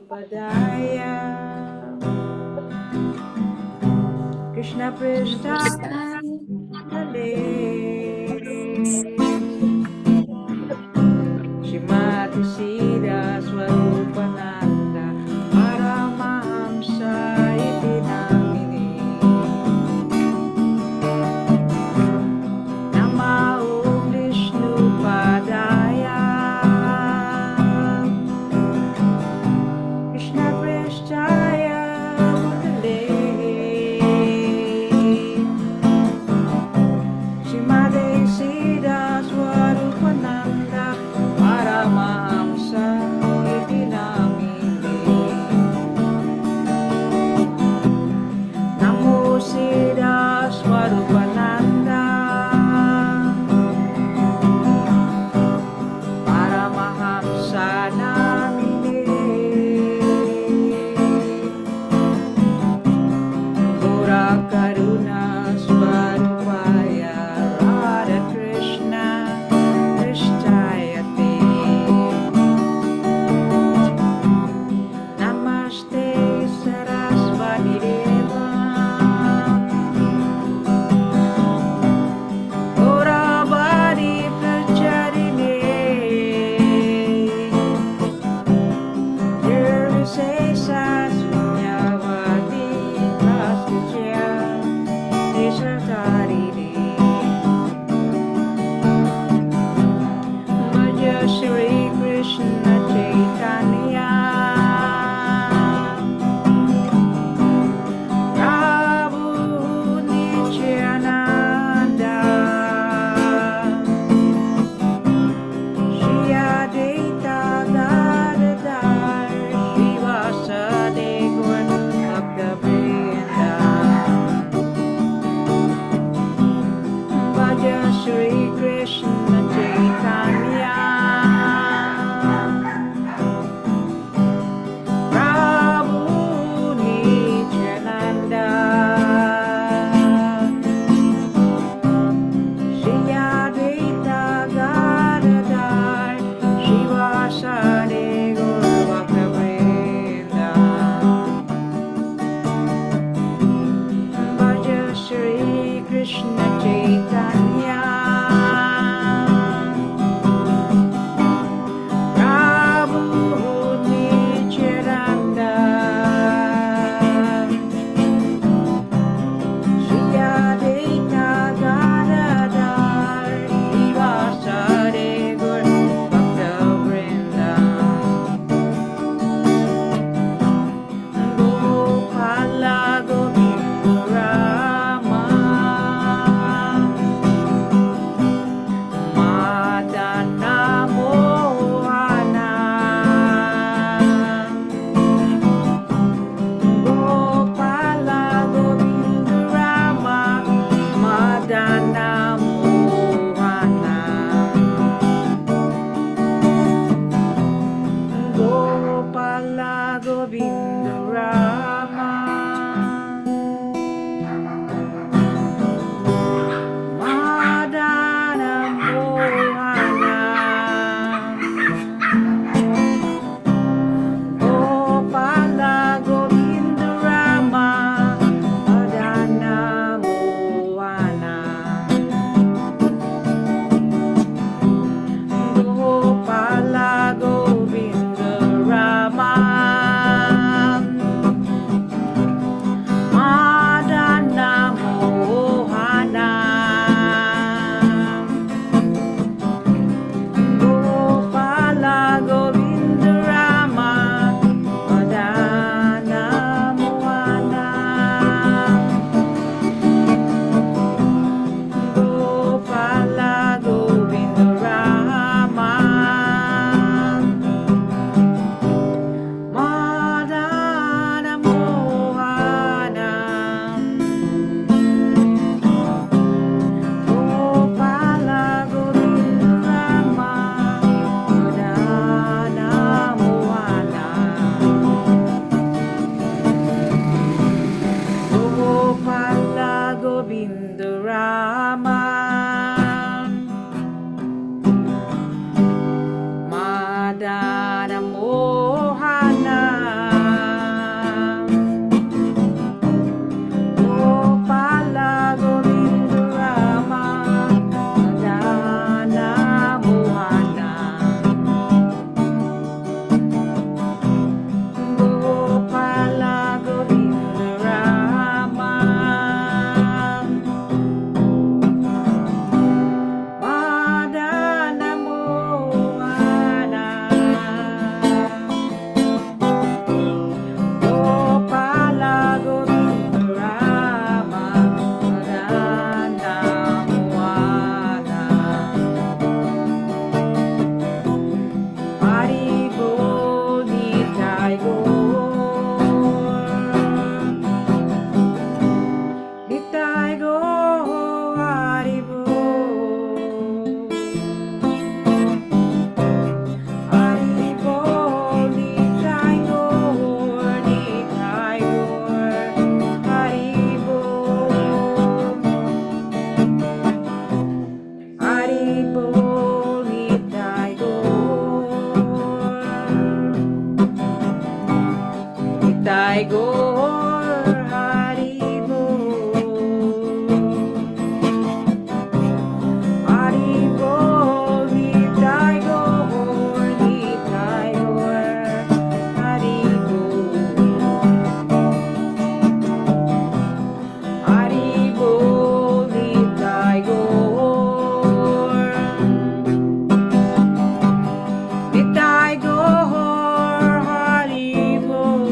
Padaya Krishna Prishthaya Bhutale Srimati Sita Swarupananda Paramahamsa Iti Namini Namo Vishnu Padaya Krishna Prishthaya Bhutale Srimati Nitai Gaur Hari Bol. Hari Bol, Nitai Gaur, Nitai Gaur Hari Bol. Hari Bol, Nitai Gaur. Nitai Gaur Hari Bol.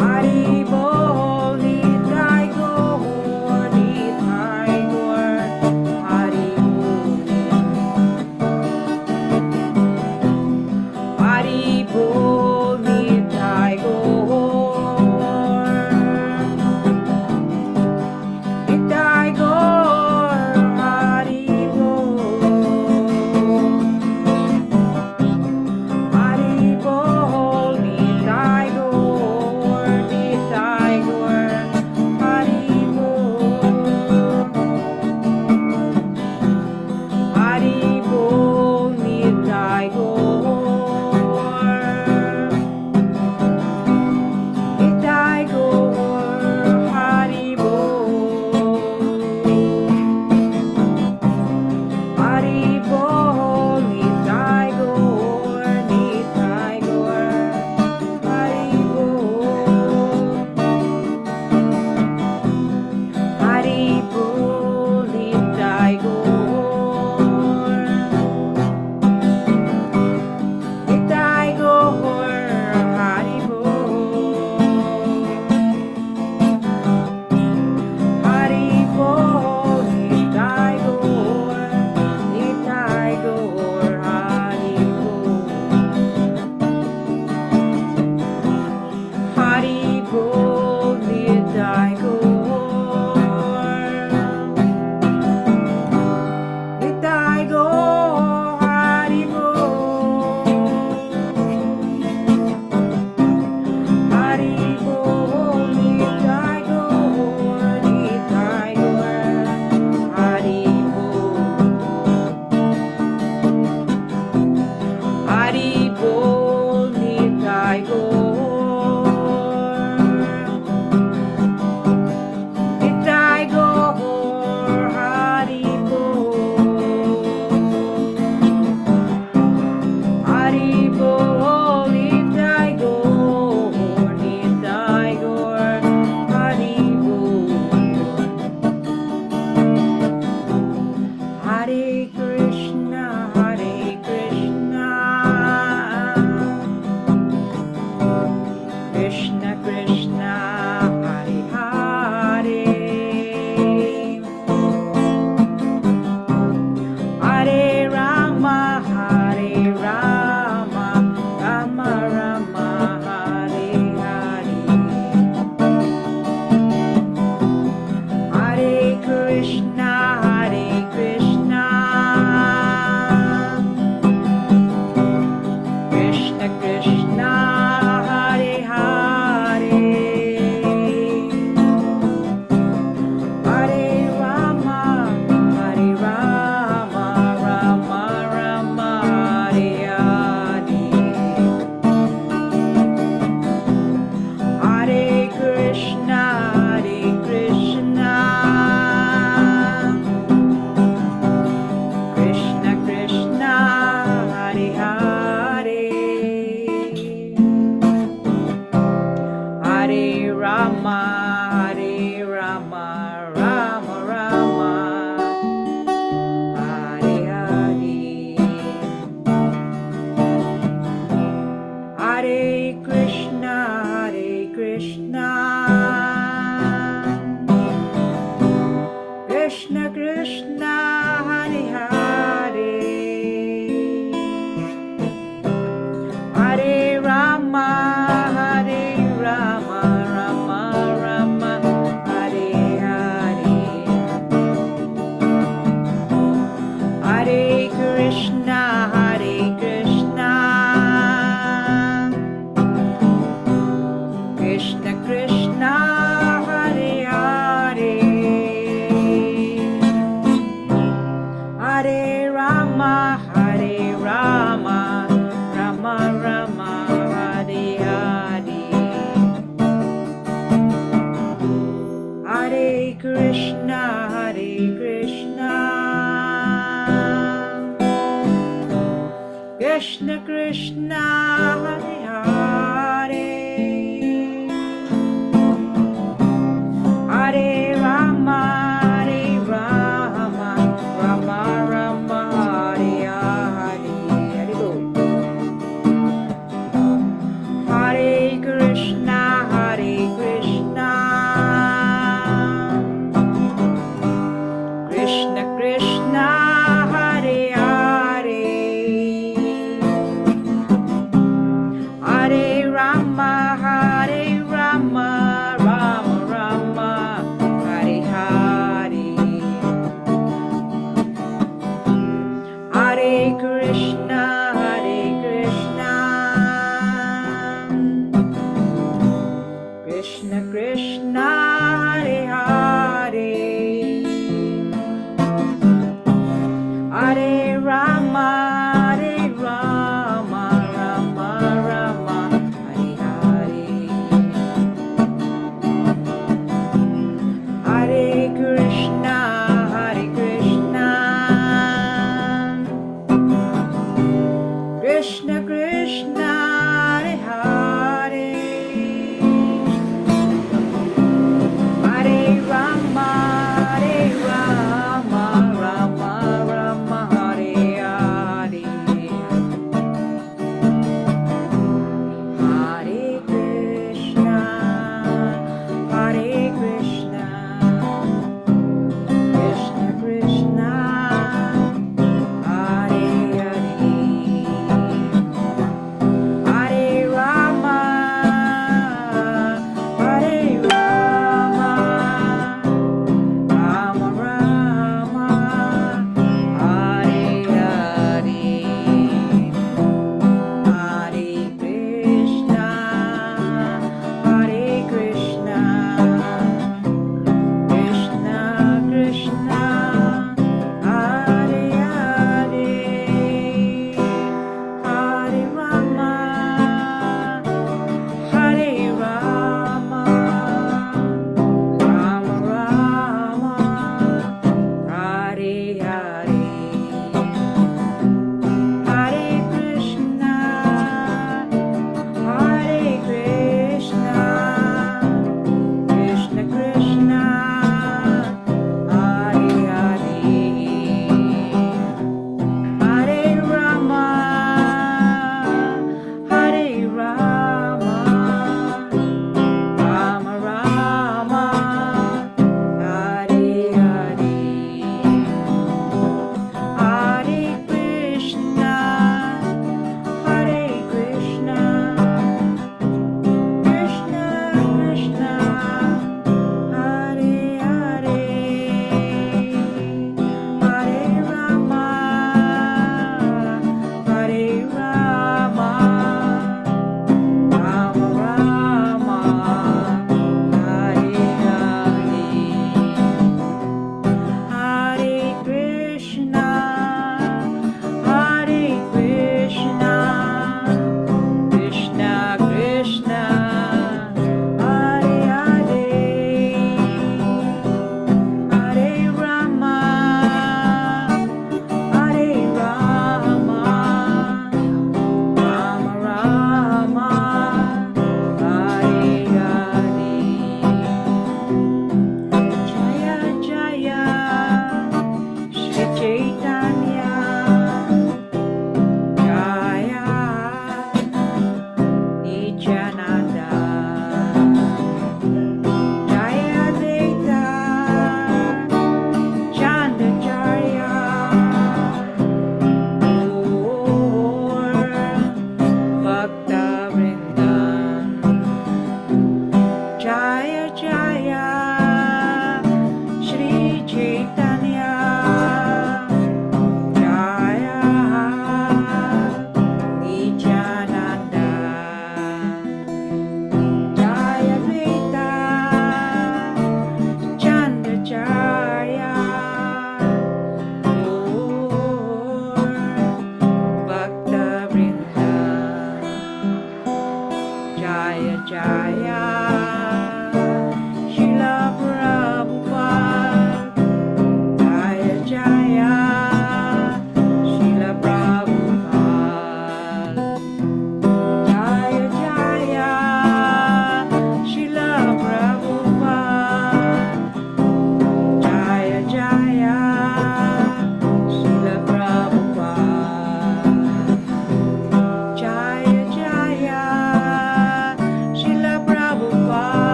Hari Bol, Nitai Gaur, Nitai Gaur Hari Bol. Hari Bol, Nitai Gaur. Nitai Gaur Hari Bol. Hari Bol, Nitai Gaur, Nitai Gaur Hari Bol. Hari Bol, Nitai Gaur. Nitai Gaur Hari Bol. Hari Bol, Nitai Gaur, Nitai Gaur Hari Bol. Hari Bol, Nitai Gaur. Nitai Gaur Hari Bol. Hari Bol, Nitai Gaur, Nitai Gaur Hari Bol. Hari Bol, Nitai Gaur. Nitai Gaur Hari Bol. Hari Bol, Nitai Gaur, Nitai Gaur Hari Bol. Hari Bol, Nitai Gaur. Nitai Gaur Hari Bol. Hari Bol, Nitai Gaur, Nitai Gaur Hari Bol. Hare Krishna, Hare Krishna, Krishna Krishna, Hare Hare, Hare Rama, Hare Rama, Rama Rama, Hare Hare. Hare Krishna, Hare Krishna, Krishna Krishna, Hare Hare, Hare Rama, Hare Rama, Rama Rama, Hare Hare. Hare Krishna, Hare Krishna, Krishna Krishna, Hare Hare, Hare Rama, Hare Rama, Rama Rama, Hare Hare. Hare Krishna, Hare Krishna, Krishna Krishna, Hare Hare, Hare Rama, Hare Rama, Rama Rama, Hare Hare. Hare Krishna, Hare Krishna, Krishna Krishna, Hare Hare, Hare Rama, Hare Rama, Rama Rama, Krishna, Hare Hare, Hare Rama, Hare Rama, Rama Rama, Hare Hare. Hare Bol. Hare Krishna, Hare Krishna, Krishna Krishna, Hare Hare, Hare Rama, Hare Rama, Rama Rama, Hare Hare, Hare Krishna, Hare Krishna, Krishna Krishna, Hare Hare, Hare Rama, Hare Rama, Rama Rama, Hare Hare, Hare Krishna, Hare Krishna, Krishna Krishna, Hare Hare, Hare Rama, Hare Rama, Rama Rama, Hare Hare, Hare Krishna, Hare Krishna, Krishna Krishna, Hare Hare,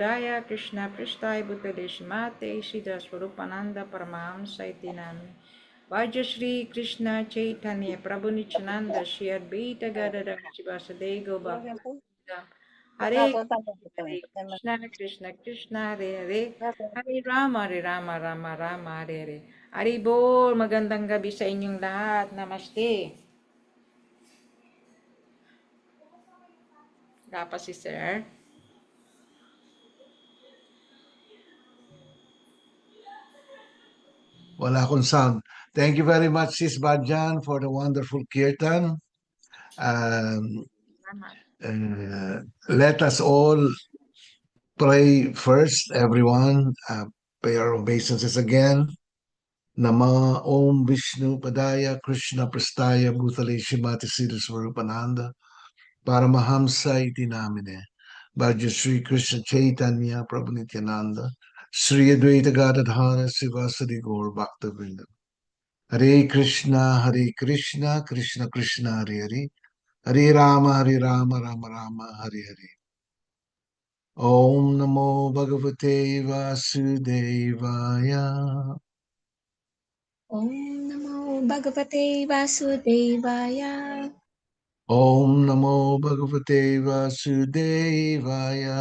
Padaya Krishna Prishtai Bhutale Shimate Siddha Swarupananda Paramahamsa iti Nami. Vaja Shri Krishna Chaitanya Prabhu Nityananda Shri Advaita Gadadhar Sivasade Gaura Hare Hare Krishna Krishna Krishna Hare Hare Hare Rama Rama Rama Hare Hare. Hari Bol, magandang gabi sa inyong lahat. Namaste. Wala si Sir. Wala akong sound. Thank you very much, Sis Badjan, for the wonderful kirtan. Let us all pray first, everyone. Pay our obeisances again. Nama Om Vishnu Padaya Krishna Prastaya Bhutale Shimati Siddha Swarupananda Paramahamsa iti namine. Bhaja Sri Krishna Chaitanya Prabhu Nityananda Sri Advaita Gadadhara Sivasadi Gaur Bhakta Vrinda. Hare Krishna, Krishna Krishna, Hare Hare, Hare Rama, Rama Rama, Hare Hare. Om Namo Bhagavate Vasudevaya. Om Namo Bhagavate Vasudevaya. Om Namo Bhagavate Vasudevaya.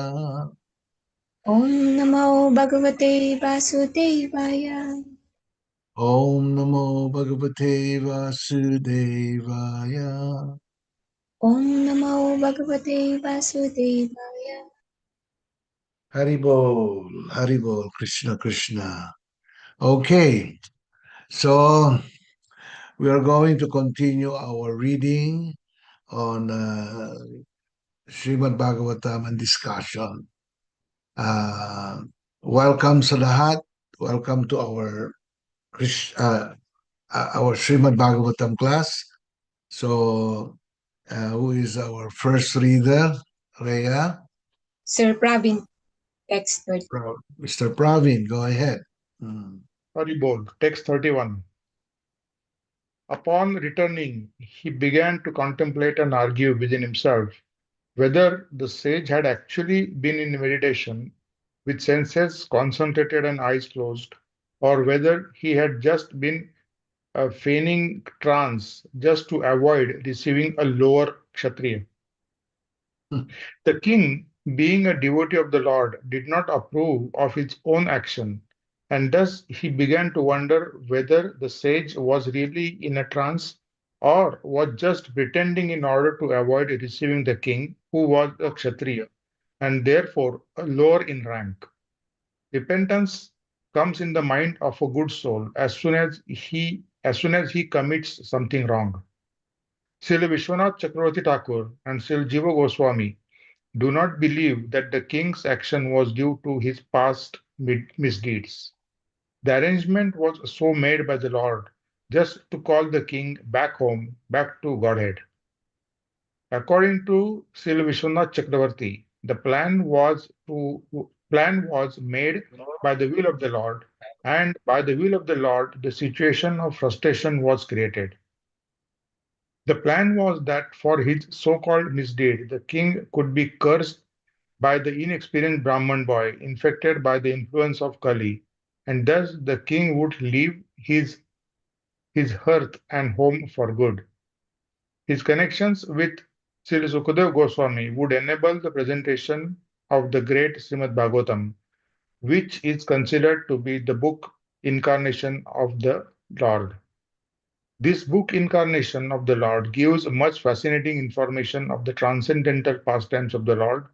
Om Namo Bhagavate Vasudevaya. Om Namo Bhagavate Vasudevaya. Om Namo Bhagavate Vasudevaya. Haribol, Krishna Krishna. Okay, so we are going to continue our reading on Srimad Bhagavatam and discussion. Welcome sa lahat. Welcome to our Srimad Bhagavatam class. So, who is our first reader? Rhea? Sir Pravin, text 30. Mr. Pravin, go ahead. Haribol, text 31. Upon returning, he began to contemplate and argue within himself whether the sage had actually been in meditation with senses concentrated and eyes closed, or whether he had just been feigning trance just to avoid receiving a lower kshatriya. The king, being a devotee of the Lord, did not approve of his own action, and thus he began to wonder whether the sage was really in a trance or was just pretending in order to avoid receiving the king, who was a Kshatriya, and therefore lower in rank. Repentance comes in the mind of a good soul as soon as he commits something wrong. Srila Vishwanath Chakravarti Thakur and Srila Jiva Goswami do not believe that the king's action was due to his past misdeeds. The arrangement was so made by the Lord just to call the king back home, back to Godhead. According to Srila Vishwanath Chakravarti, the plan was made by the will of the Lord, and by the will of the Lord, the situation of frustration was created. The plan was that for his so-called misdeed, the king could be cursed by the inexperienced Brahman boy infected by the influence of Kali, and thus the king would leave his hearth and home for good. His connections with Sri Sukadev Goswami would enable the presentation of the great Srimad Bhagavatam, which is considered to be the book incarnation of the Lord. This book incarnation of the Lord gives much fascinating information of the transcendental pastimes of the Lord,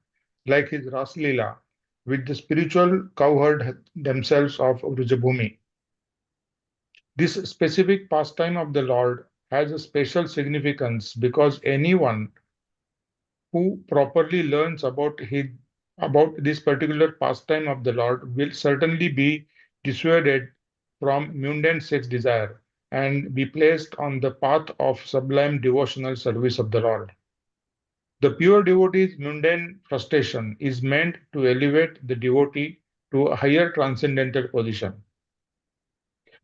like his Ras Leela, with the spiritual cowherd themselves of Vrujabhumi. This specific pastime of the Lord has a special significance because anyone who properly learns about this particular pastime of the Lord will certainly be dissuaded from mundane sex desire and be placed on the path of sublime devotional service of the Lord. The pure devotee's mundane frustration is meant to elevate the devotee to a higher transcendental position.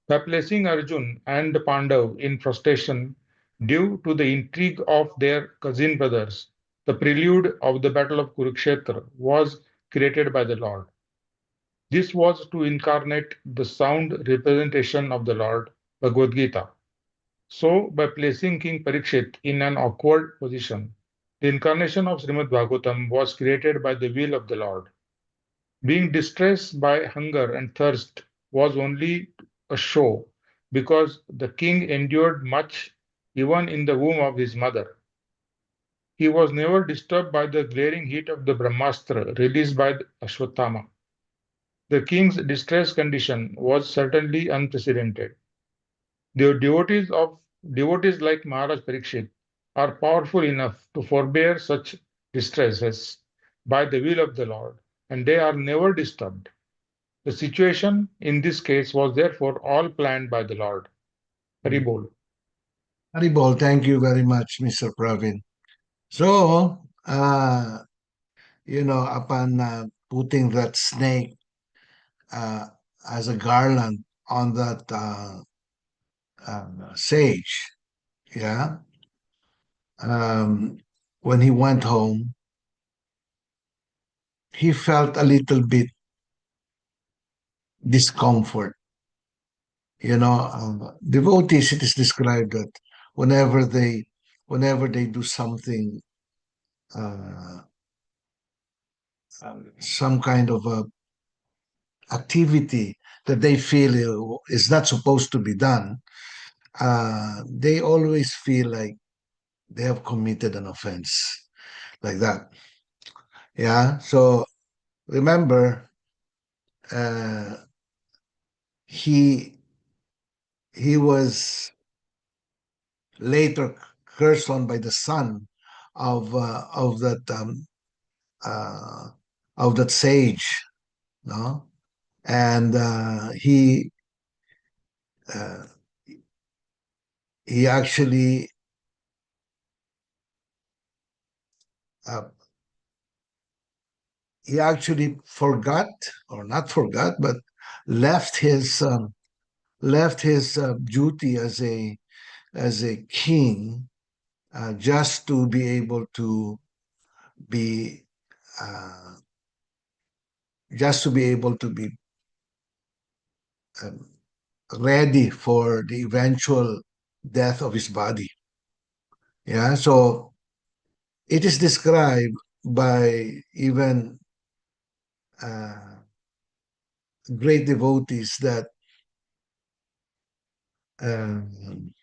By placing Arjun and the Pandav in frustration due to the intrigue of their cousin brothers, the prelude of the battle of Kurukshetra was created by the Lord. This was to incarnate the sound representation of the Lord, Bhagavad Gita. So, by placing King Parikshit in an awkward position, the incarnation of Srimad Bhagavatam was created by the will of the Lord. Being distressed by hunger and thirst was only a show, because the king endured much even in the womb of his mother. He was never disturbed by the glaring heat of the Brahmastra released by Ashwatthama. The king's distress condition was certainly unprecedented. The devotees like Maharaj Parikshit are powerful enough to forbear such distresses by the will of the Lord, and they are never disturbed. The situation in this case was therefore all planned by the Lord. Haribol. Haribol, thank you very much, Mr. Pravin. So, upon putting that snake uh, as a garland on that sage, yeah, um, when he went home, he felt a little bit discomfort. Devotees, it is described that whenever they whenever they do something, uh, some kind of a activity that they feel is not supposed to be done, they always feel like they have committed an offense, like that. Yeah. So remember, uh, he he was later cursed on by the son of that uh, of that sage, no, and uh, he actually uh, he actually forgot, or not forgot, but left his duty as a king, just to be able to be uh, um, ready for the eventual death of his body. Yeah, so it is described by even uh, great devotees that um,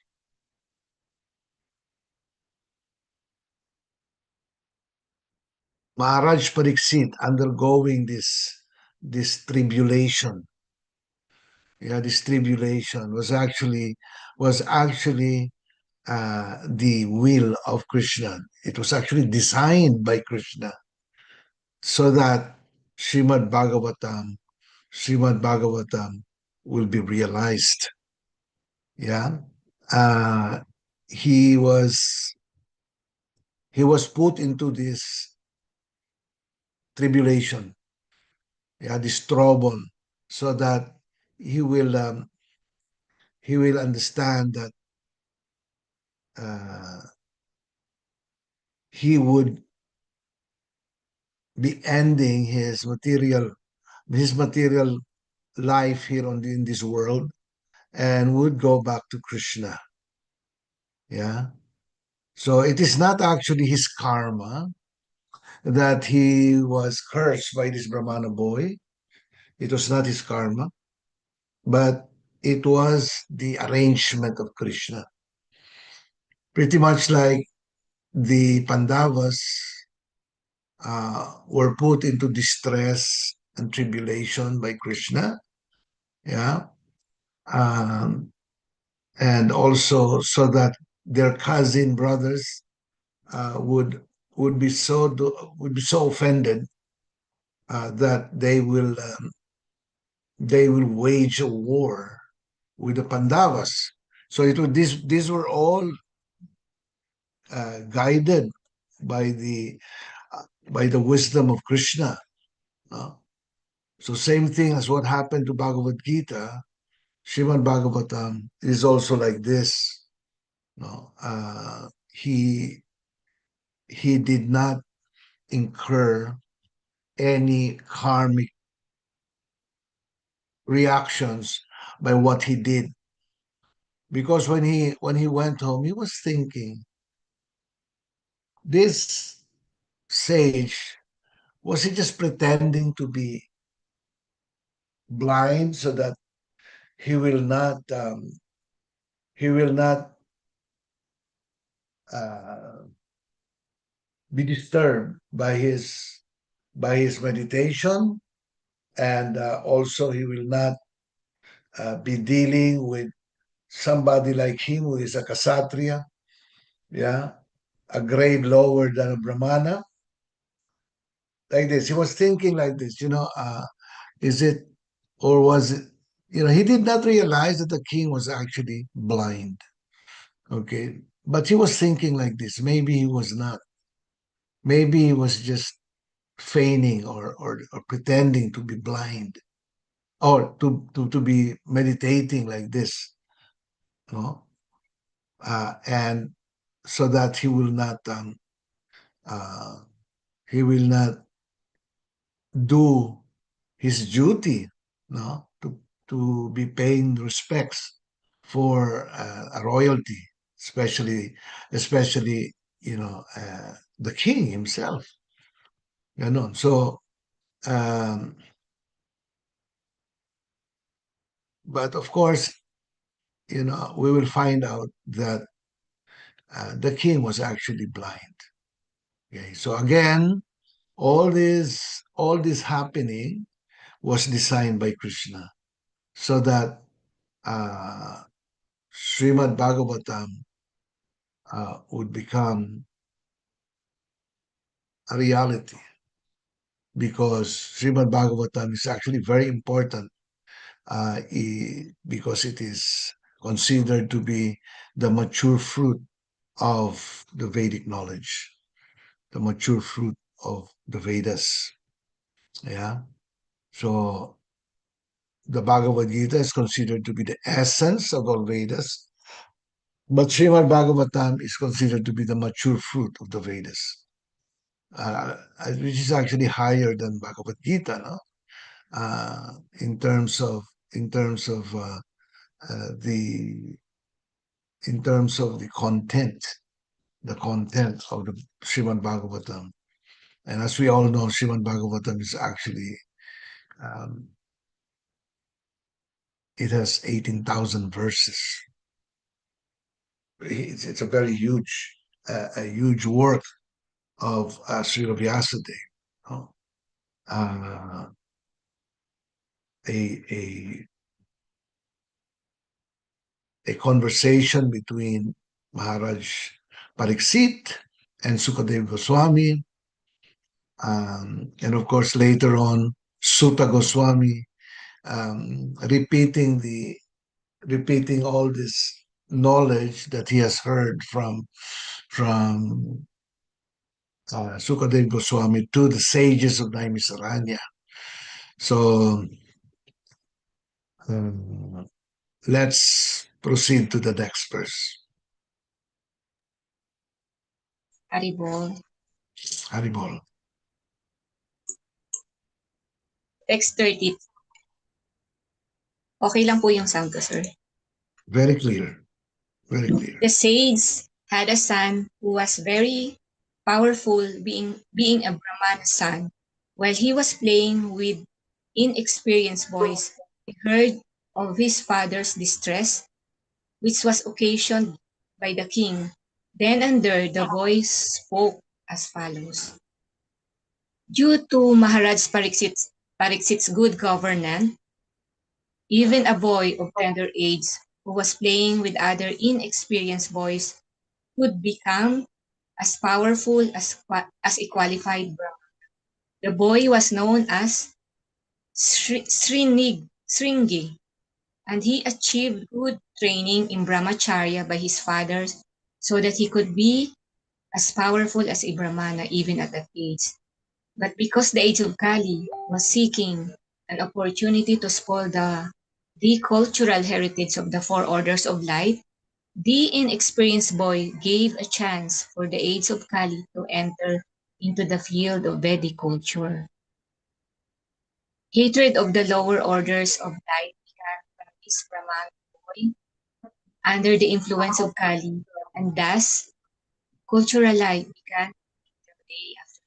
Maharaj Pariksit undergoing this tribulation, yeah, this tribulation was actually the will of Krishna. It was actually designed by Krishna so that Srimad Bhagavatam, Srimad Bhagavatam will be realized. Yeah, uh, he was he was put into this tribulation, yeah, this trouble, so that he will um, he will understand that uh, he would be ending his material life here in this world, and would go back to Krishna. Yeah. So it is not actually his karma that he was cursed by this Brahmana boy. It was not his karma, but it was the arrangement of Krishna. Pretty much like the Pandavas were put into distress and tribulation by Krishna. Yeah. Um, and also so that their cousin brothers would would be so offended that they will wage a war with the Pandavas. So these were all guided by the wisdom of Krishna. No? So same thing as what happened to Bhagavad Gita, Srimad Bhagavatam is also like this. No, he did not incur any karmic reactions by what he did. Because when he went home, he was thinking, this sage, was he just pretending to be blind so that he will not he will not uh, be disturbed by his meditation, and also he will not be dealing with somebody like him who is a Kshatriya, yeah, a grade lower than a Brahmana. Like this, he was thinking like this, is it, or was it, he did not realize that the king was actually blind. Okay, but he was thinking like this. Maybe he was not. Maybe he was just feigning or pretending to be blind, or to be meditating like this, you know, and so that uh, he will not do his duty, no, to be paying respects for a royalty, especially the king himself. So, um, but of course, we will find out that the king was actually blind. Okay, so again, all this happening was designed by Krishna, so that uh, Srimad Bhagavatam would become a reality, because Srimad Bhagavatam is actually very important, because it is considered to be the mature fruit of the Vedic knowledge, the mature fruit of the Vedas. Yeah. So the Bhagavad Gita is considered to be the essence of all Vedas, but Srimad Bhagavatam is considered to be the mature fruit of the Vedas, which is actually higher than Bhagavad Gita, no? In terms of in terms of the in terms of the content of the Srimad Bhagavatam. And as we all know, Srimad Bhagavatam is actually um, it has 18,000 verses. It's a very huge work of Srila Vyasadeva. No? Uh, a, a a conversation between Maharaj Pariksit and Sukadev Goswami, and of course later on Sutta Goswami, repeating all this knowledge that he has heard from Sukadev Goswami to the sages of Naimisaranya. So let's proceed to the next verse. Haribol. Haribol. Text 30. Okay lang po yung sound ko, sir. Very clear. Very clear. The sage had a son who was very powerful, being a Brahmana son. While he was playing with inexperienced boys, he heard of his father's distress, which was occasioned by the king. Then and there the boys spoke as follows. Due to Maharaj Pariksit's good governance, even a boy of tender age who was playing with other inexperienced boys could become as powerful as a qualified Brahmin. The boy was known as Sringi, and he achieved good training in brahmacharya by his father so that he could be as powerful as a Brahmana even at that age. But because the age of Kali was seeking an opportunity to spoil the cultural heritage of the four orders of light, the inexperienced boy gave a chance for the age of Kali to enter into the field of Vedic culture. Hatred of the lower orders of life began from this Brahman boy under the influence of Kali, and thus cultural life began the day after.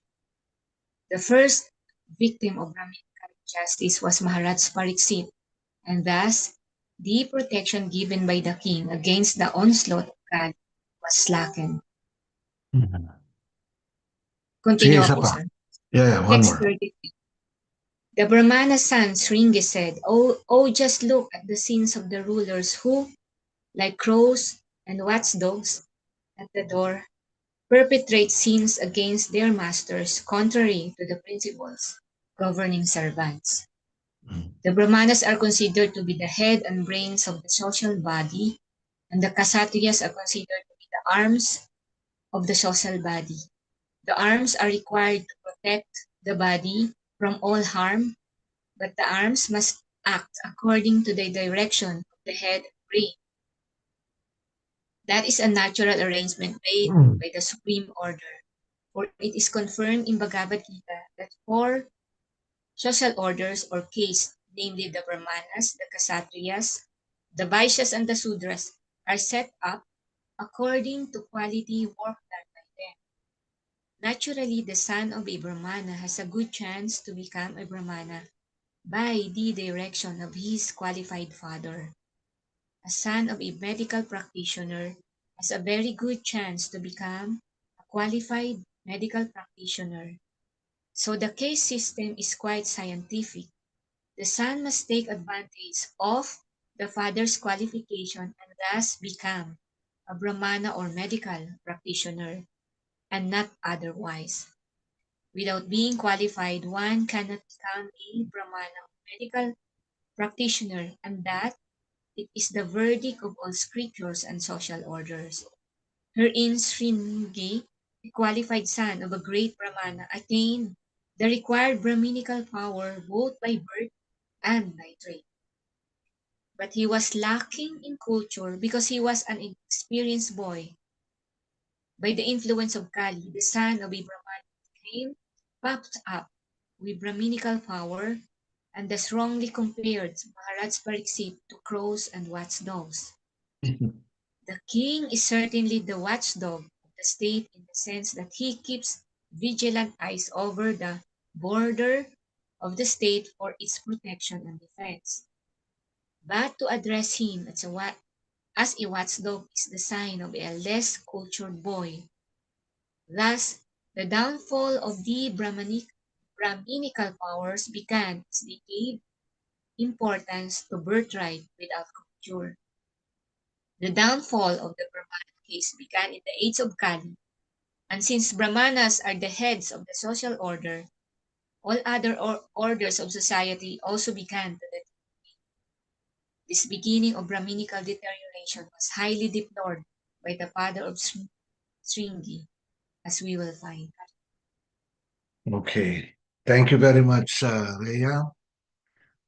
The first victim of Brahminical justice was Maharaj Pariksit, and thus the protection given by the king against the onslaught of Kali was slackened. Sige, Continue isa po, pa. sir. Yeah, one Text more. 33. The Brahmana's son Sringi said, oh, just look at the sins of the rulers who, like crows and watchdogs at the door, perpetrate sins against their masters contrary to the principles governing servants. The Brahmanas are considered to be the head and brains of the social body, and the Kshatriyas are considered to be the arms of the social body. The arms are required to protect the body from all harm, but the arms must act according to the direction of the head and brain. That is a natural arrangement made by the Supreme Order, for it is confirmed in Bhagavad Gita that 4 social orders or castes, namely the Brahmanas, the Kshatriyas, the Vaishyas, and the Sudras, are set up according to quality work done by them. Naturally, the son of a Brahmana has a good chance to become a Brahmana by the direction of his qualified father. A son of a medical practitioner has a very good chance to become a qualified medical practitioner. So the case system is quite scientific. The son must take advantage of the father's qualification and thus become a Brahmana or medical practitioner and not otherwise. Without being qualified, one cannot become a Brahmana or medical practitioner, and that it is the verdict of all scriptures and social orders. Herein Sringi, a qualified son of a great Brahmana, attained the required Brahminical power both by birth and by trade. But he was lacking in culture because he was an inexperienced boy. By the influence of Kali, the son of a Brahmana became puffed up with Brahminical power and thus wrongly compared Maharaj Pariksit to crows and watchdogs. The king is certainly the watchdog of the state in the sense that he keeps vigilant eyes over the border of the state for its protection and defense. But to address him as a watchdog is the sign of a less cultured boy. Thus, the downfall of the Brahminical powers began as they gave importance to birthright without culture. The downfall of the Brahmana case began in the age of Kali, and since Brahmanas are the heads of the social order, all other orders of society also began to deteriorate. This beginning of Brahminical deterioration was highly deplored by the father of Sringi, as we will find. Okay. Thank you very much, Rhea.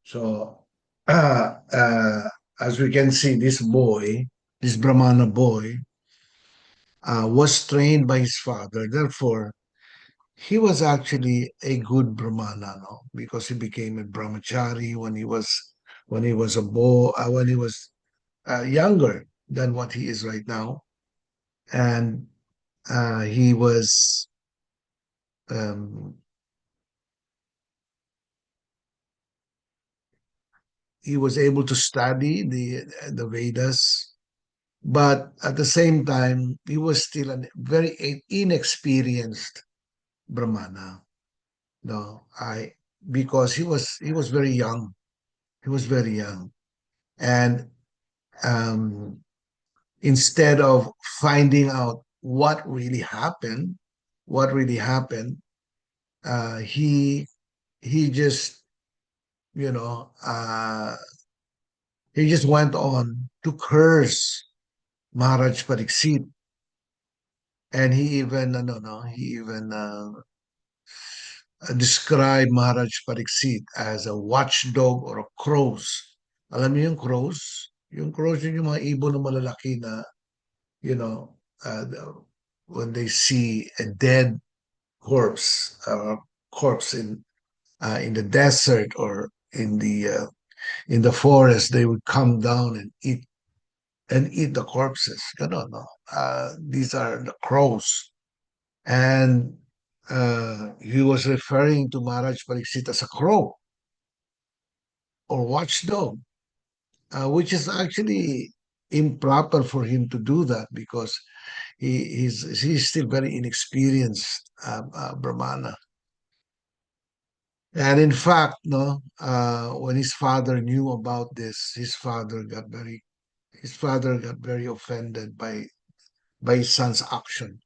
So, uh, uh, as we can see, this boy, this Brahmana boy, was trained by his father. Therefore, he was actually a good Brahmana, no? Because he became a brahmachari when he was a boy, when he was younger than what he is right now, and he was um, he was able to study the Vedas, but at the same time, he was still a very inexperienced Brahmana. No, I because he was very young. He was very young, and um, instead of finding out what really happened, he just you know he just went on to curse Maharaj Pariksit, and he even no no he even described Maharaj Pariksit as a watchdog or a crows. Alam niyo yung crows? Yung crows yun yung mga ibon na malalaki na, you know, when they see a dead corpse, corpse in the desert or in the forest, they would come down and eat the corpses. Ganon, no? These are the crows. And he was referring to Maharaj Pariksit as a crow or watchdog, which is actually improper for him to do that because he's still very inexperienced Brahmana. And in fact, no, when his father knew about this, his father got very offended by his son's action.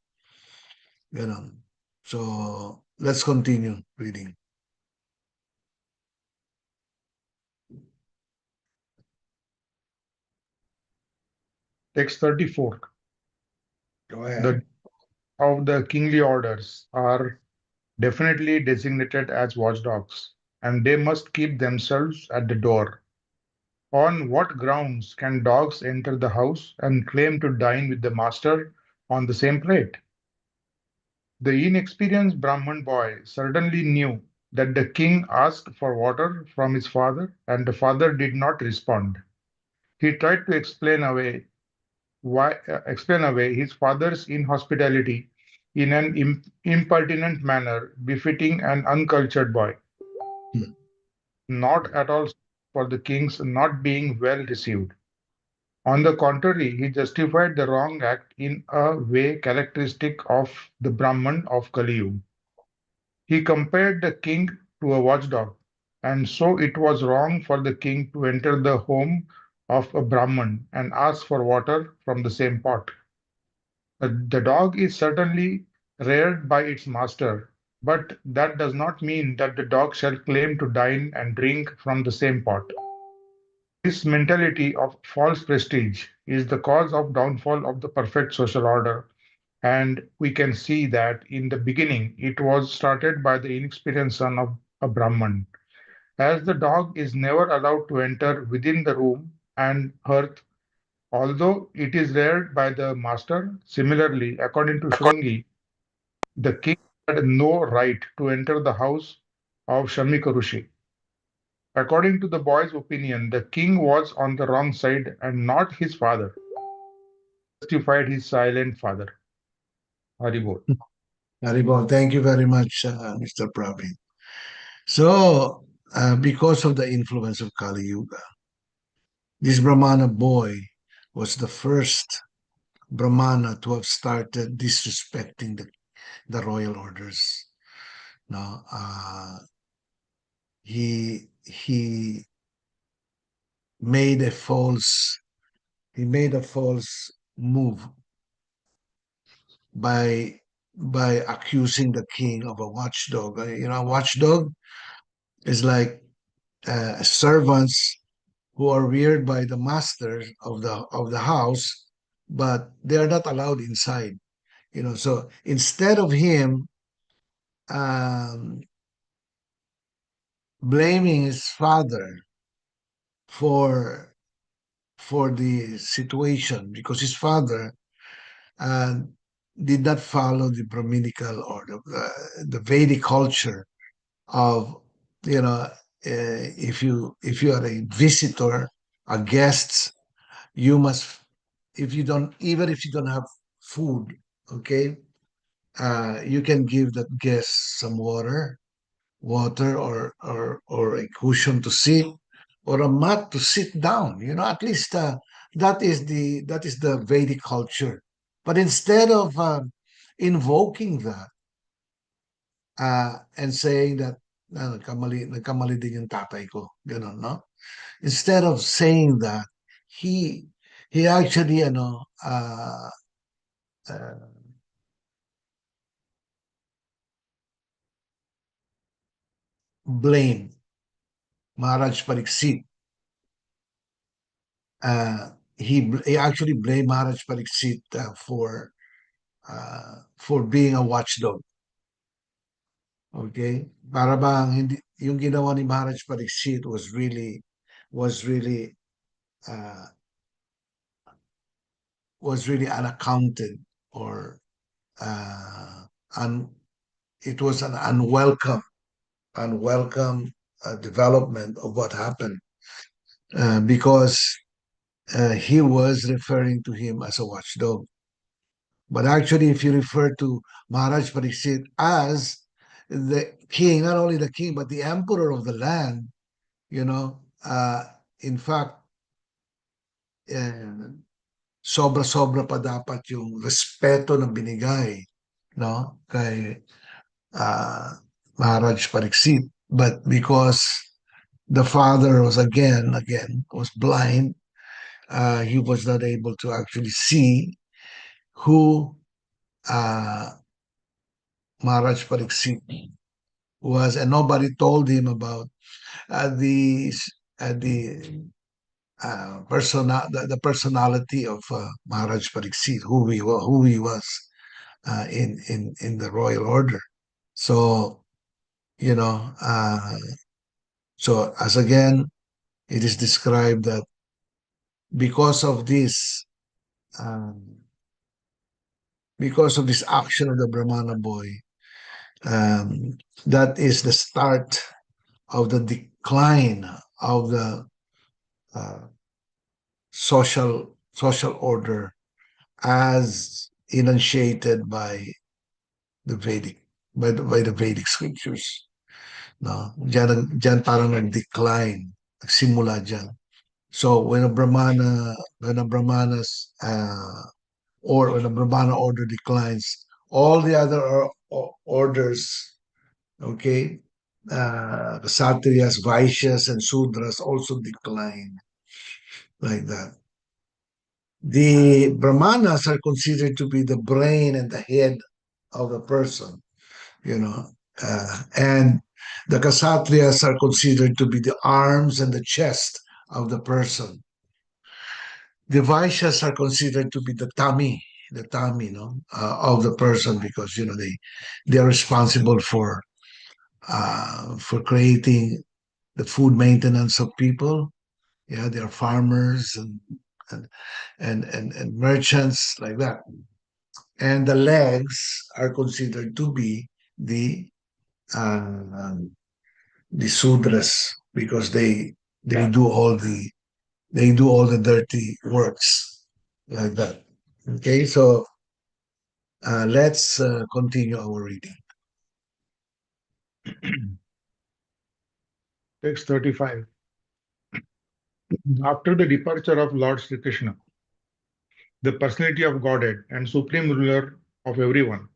You know. So let's continue reading. Text 34. Go ahead. The of the kingly orders are definitely designated as watchdogs, and they must keep themselves at the door. On what grounds can dogs enter the house and claim to dine with the master on the same plate? The inexperienced Brahman boy certainly knew that the king asked for water from his father, and the father did not respond. He tried to explain away his father's inhospitality in an impertinent manner befitting an uncultured boy, Hmm. not at all for the king's not being well received. On the contrary, he justified the wrong act in a way characteristic of the Brahman of Kali Yuga. He compared the king to a watchdog, and so it was wrong for the king to enter the home of a Brahman and ask for water from the same pot. The dog is certainly reared by its master, but that does not mean that the dog shall claim to dine and drink from the same pot. This mentality of false prestige is the cause of downfall of the perfect social order, and we can see that in the beginning it was started by the inexperienced son of a Brahman. As the dog is never allowed to enter within the room and hearth, although it is reared by the master, similarly, according to Shringi, the king had no right to enter the house of Shamika Rishi. According to the boy's opinion, the king was on the wrong side and not his father. Justified his silent father. Haribol. Haribol, thank you very much, Mr. Praveen. So, because of the influence of Kali Yuga, this Brahmana boy was the first Brahmana to have started disrespecting the royal orders. Now, he made a false he made a false move by accusing the king of a watchdog. You know, a watchdog is like servants who are reared by the masters of the house, but they are not allowed inside. You know, so instead of him um, blaming his father for the situation, because his father uh, did not follow the Brahminical or the Vedic culture of, you know, if you are a visitor, a guest, you must, if you don't, even if you don't have food, okay, you can give that guest some water or a cushion to sit or a mat to sit down. You know, at least that is the Vedic culture. But instead of invoking that and saying that nagkamali din yung tatay ko, ganun, no? Instead of saying that, he actually uh, blamed Maharaj Pariksit. He actually blamed Maharaj Pariksit for being a watchdog. Okay? Para bang hindi yung ginawa ni Maharaj Pariksit was really uh, was really unaccounted or uh, un, it was an unwelcome unwelcome development of what happened because he was referring to him as a watchdog. But actually, if you refer to Maharaj Pariksit as the king, not only the king, but the emperor of the land, you know, in fact, sobra-sobra pa dapat yung respeto na binigay, no, kay Maharaj Pariksit. But because the father was was blind, he was not able to actually see who Maharaj Pariksit was, and nobody told him about the the personality of Maharaj Pariksit, who he was in the royal order. So you know, so as again, it is described that because of this, um, because of this action of the Brahmana boy, that is the start of the decline of the uh, social order as enunciated by the Vedic by the Vedic scriptures. No, diyan parang nag-decline, nagsimula diyan. So when a Brahmana's or when a Brahmana order declines, all the other orders, okay, Kshatriyas, Vaishyas, and Sudras also decline like that. The Brahmanas are considered to be the brain and the head of the person, and the Kshatriyas are considered to be the arms and the chest of the person. The Vaishyas are considered to be the tummy, of the person because they are responsible for creating the food maintenance of people. Yeah, they are farmers and and merchants like that. And the legs are considered to be uh, the sudras because they do all the dirty works like that. Okay, so let's continue our reading. Text 35. After the departure of Lord Sri Krishna, the personality of Godhead and supreme ruler of everyone,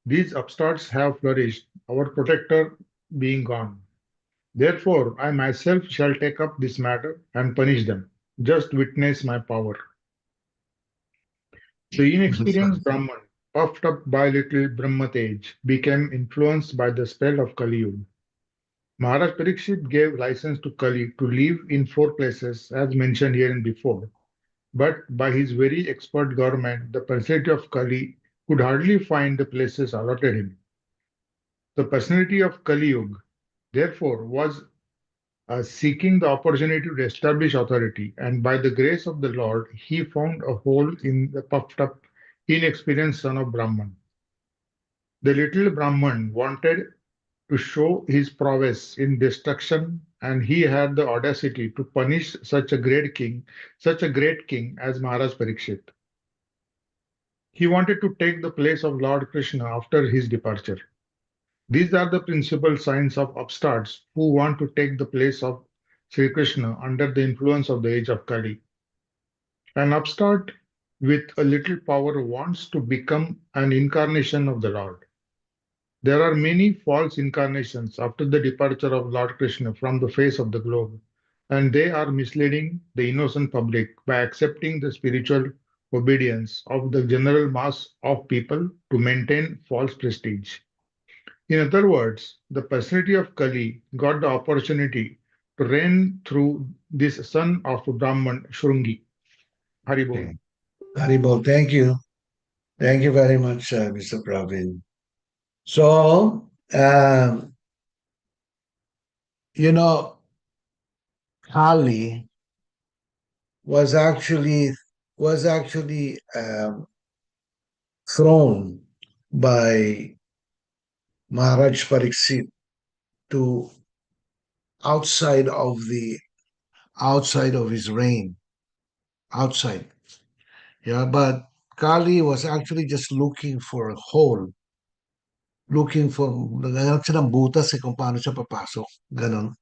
these upstarts have flourished, our protector being gone. Therefore, I myself shall take up this matter and punish them. Just witness my power. The inexperienced Brahman, puffed up by little Brahmatej, became influenced by the spell of Kali Yuga. Maharaj Parikshit gave license to Kali to live in 4 places, as mentioned here and before. But by his very expert government, the personality of Kali could hardly find the places allotted him. The personality of Kali Yuga, therefore, was seeking the opportunity to establish authority, and by the grace of the Lord, he found a hole in the puffed up, inexperienced son of Brahman. The little Brahman wanted to show his prowess in destruction, and he had the audacity to punish such a great king as Maharaj Parikshit. He wanted to take the place of Lord Krishna after his departure. These are the principal signs of upstarts who want to take the place of Sri Krishna under the influence of the age of Kali. An upstart with a little power wants to become an incarnation of the Lord. There are many false incarnations after the departure of Lord Krishna from the face of the globe, and they are misleading the innocent public by accepting the spiritual obedience of the general mass of people to maintain false prestige. In other words, the personality of Kali got the opportunity to reign through this son of Brahman Shrungi. Haribol. Okay. Haribol, thank you. Thank you very much, Mr. Pravin. So, you know, Kali was actually was actually thrown by Maharaj Pariksit to outside of his reign, outside. Yeah, but Kali was actually just looking for a hole, looking for, naghanap siya ng butas kung paano siya papasok. Ganon.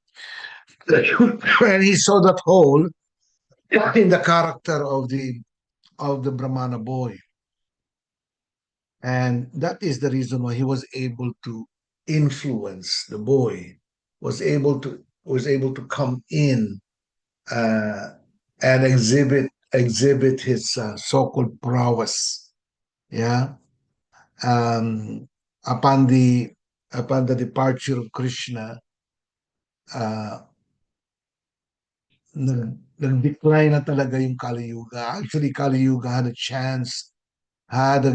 And he saw that hole in the character of the Brahmana boy. And that is the reason why he was able to influence the boy, was able to come in uh, and exhibit his so-called prowess. Yeah. Um, upon the upon the departure of Krishna, uh, nag-decline na talaga yung Kali Yuga. Actually, Kali Yuga had a chance, had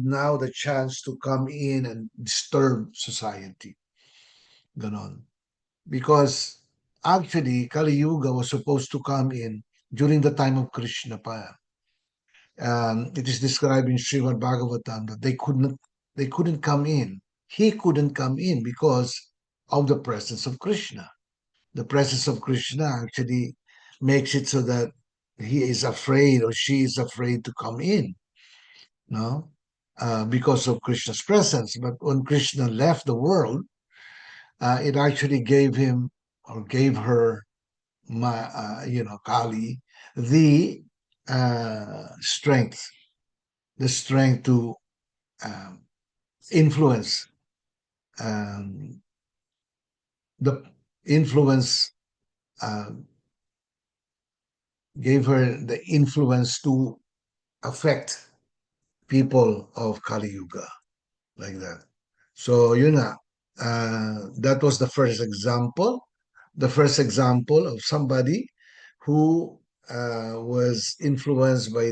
now the chance to come in and disturb society. Ganon. Because actually, Kali Yuga was supposed to come in during the time of Krishna pa. It is described in Srimad Bhagavatam that they couldn't come in. He couldn't come in because of the presence of Krishna. The presence of Krishna actually makes it so that he is afraid or she is afraid to come in, no, because of Krishna's presence. But when Krishna left the world, it actually gave him or gave her, Kali, the strength, to um, influence, um, the influence uh, gave her the influence to affect people of Kali Yuga, like that. So that was the first example of somebody who was influenced by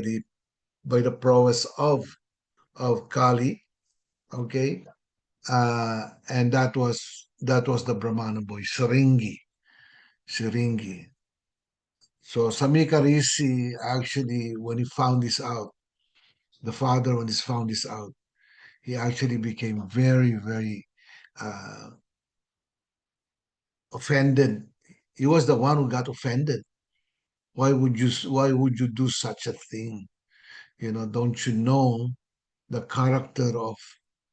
the prowess of Kali. Okay, and that was the Brahmana boy, Siringi. So Samika Rishi actually, when he found this out, the father, when he found this out, he actually became very, very uh, offended. He was the one who got offended. Why would you do such a thing? Don't you know the character of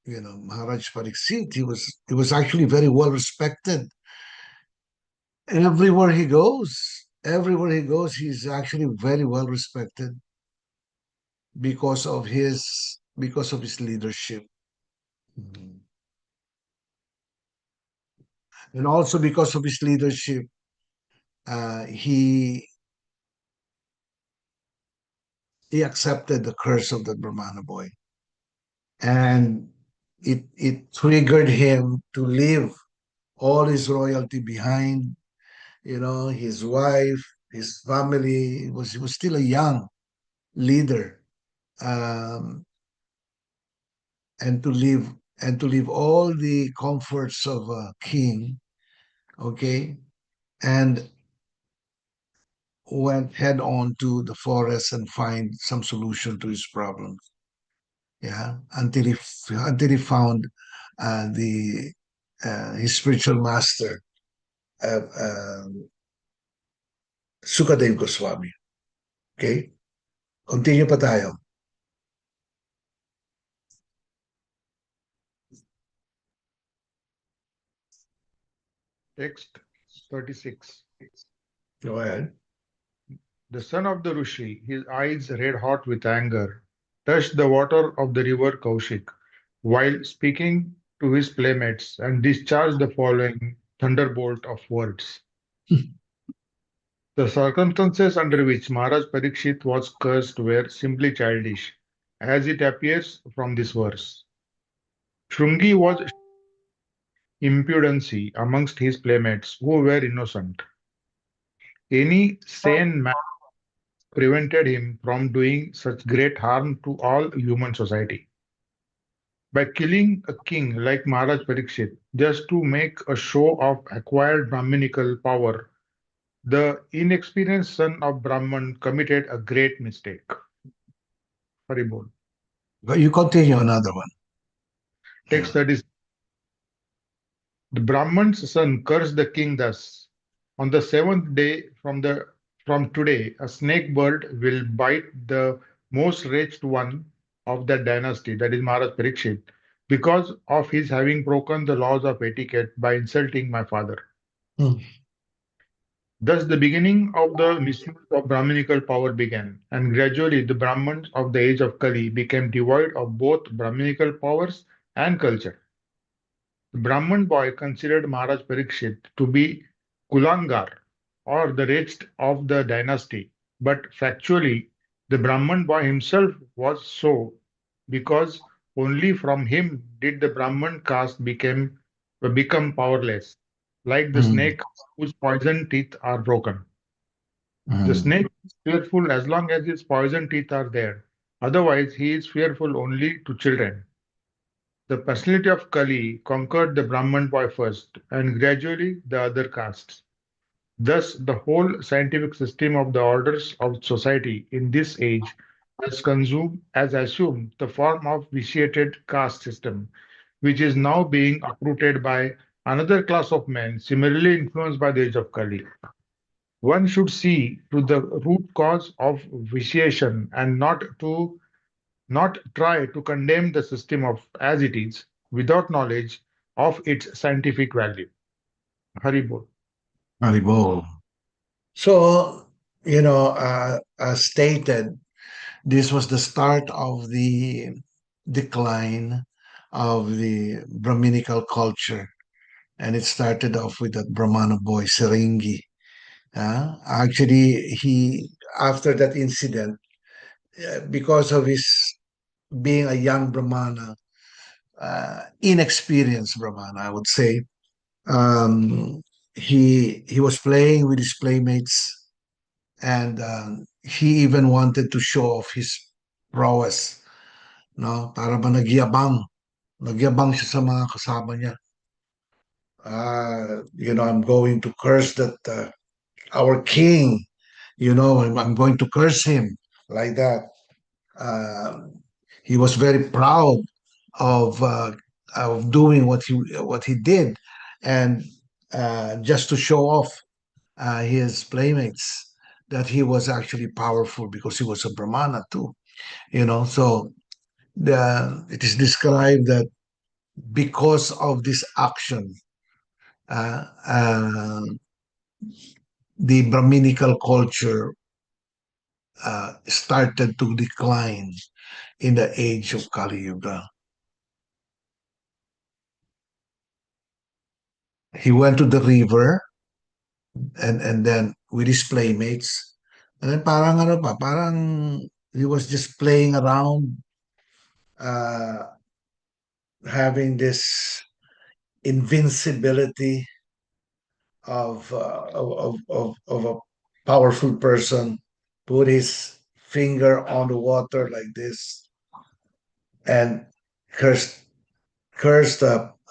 Maharaj Pariksit? He was actually very well respected. Everywhere he goes, he's actually very well respected because of his leadership. Mhm. And also because of his leadership, he accepted the curse of the Brahmana boy, and it triggered him to leave all his royalty behind. His wife, his family. He was still a young leader, um, and to leave all the comforts of a king. Okay, and went head on to the forest and find some solution to his problems. Yeah, until he found the his spiritual master, Sukadev Goswami. Okay, continue pa tayo. Text 36. Go ahead. The son of the Rishi, his eyes red hot with anger, touched the water of the river Kaushik while speaking to his playmates and discharged the following thunderbolt of words. The circumstances under which Maharaj Parikshit was cursed were simply childish, as it appears from this verse. Shrungi was impudency amongst his playmates who were innocent. Any sane man prevented him from doing such great harm to all human society. By killing a king like Maharaj Parikshit just to make a show of acquired Brahminical power, the inexperienced son of Brahman committed a great mistake. Haribol. But you continue another one. Text 36. The Brahman's son cursed the king thus: "On the seventh day from today, a snake bird will bite the most wretched one of that dynasty, that is Maharaj Parikshit, because of his having broken the laws of etiquette by insulting my father." Hmm. Thus, the beginning of the misuse of Brahminical power began, and gradually the Brahmins of the age of Kali became devoid of both Brahminical powers and culture. The Brahman boy considered Maharaj Parikshit to be Kulangar, or the wretched of the dynasty, but factually, the Brahman boy himself was so, because only from him did the Brahman caste become powerless, like the Hmm. snake whose poison teeth are broken. The Hmm. snake is fearful as long as his poison teeth are there. Otherwise, he is fearful only to children. The personality of Kali conquered the Brahman boy first, and gradually the other castes. Thus, the whole scientific system of the orders of society in this age has assumed the form of vitiated caste system, which is now being uprooted by another class of men similarly influenced by the age of Kali. One should see to the root cause of vitiation and not try to condemn the system of as it is without knowledge of its scientific value. Haribol. Haribol. So, as stated, this was the start of the decline of the Brahminical culture. And it started off with that Brahmana boy, Seringi. Actually, after that incident, because of his being a young Brahmana, inexperienced Brahmana, I would say, um, he was playing with his playmates, and he even wanted to show off his prowess, no? Para ba nagyabang siya sa mga kasama niya. I'm going to curse that our king. I'm going to curse him like that. Uh, he was very proud of uh, of doing what he did, and just to show off his playmates that he was actually powerful because he was a brahmana too. So it is described that because of this action, uh, uh, the Brahminical culture started to decline in the age of Kali Yuga. He went to the river, and then with his playmates, and then parang ano pa, parang he was just playing around, uh, having this invincibility of a powerful person, put his finger on the water like this, and cursed cursed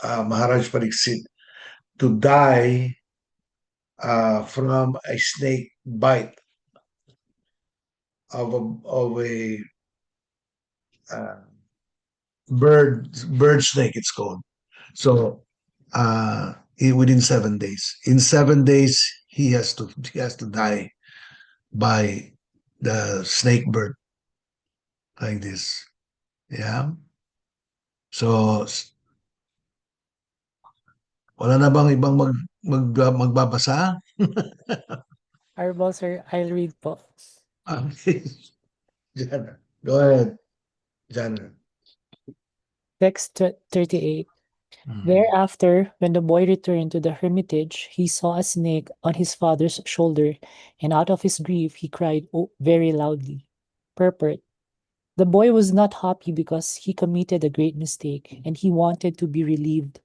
Maharaj Pariksit to die from a snake bite of a uh, bird snake. It's called. So within 7 days. In 7 days, he has to die by the snake bird like this. Yeah. So wala na bang ibang magbabasa? Arbol, sir, I'll read po. Okay. Jana. Go ahead, Jana. Text 38. Mm. Thereafter, when the boy returned to the hermitage, he saw a snake on his father's shoulder, and out of his grief he cried very loudly. Purport. The boy was not happy because he committed a great mistake, and he wanted to be relieved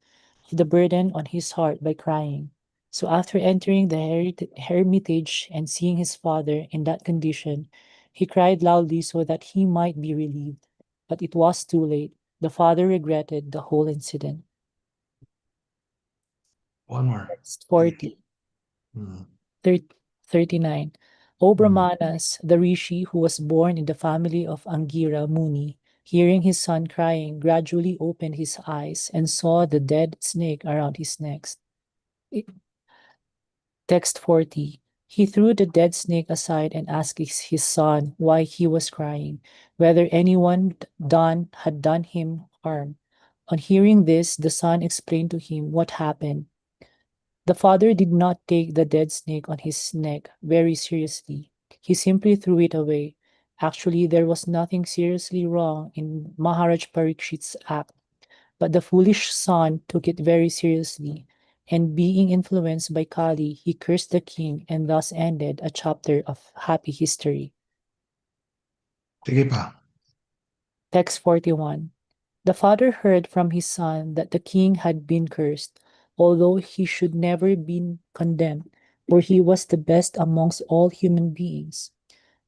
of the burden on his heart by crying. So after entering the hermitage and seeing his father in that condition, he cried loudly so that he might be relieved. But it was too late. The father regretted the whole incident. One more. Text 40. Mm. 39. O Mm. Brahmanas, the rishi who was born in the family of Angira Muni Hearing his son crying, gradually opened his eyes and saw the dead snake around his neck. Text 40. He threw the dead snake aside and asked his son why he was crying, whether anyone had done him harm. On hearing this, the son explained to him what happened. The father did not take the dead snake on his neck very seriously. He simply threw it away. Actually, there was nothing seriously wrong in Maharaj Parikshit's act, but the foolish son took it very seriously, and being influenced by Kali, he cursed the king and thus ended a chapter of happy history. Sige pa. Text 41. The father heard from his son that the king had been cursed, although he should never been condemned, for he was the best amongst all human beings.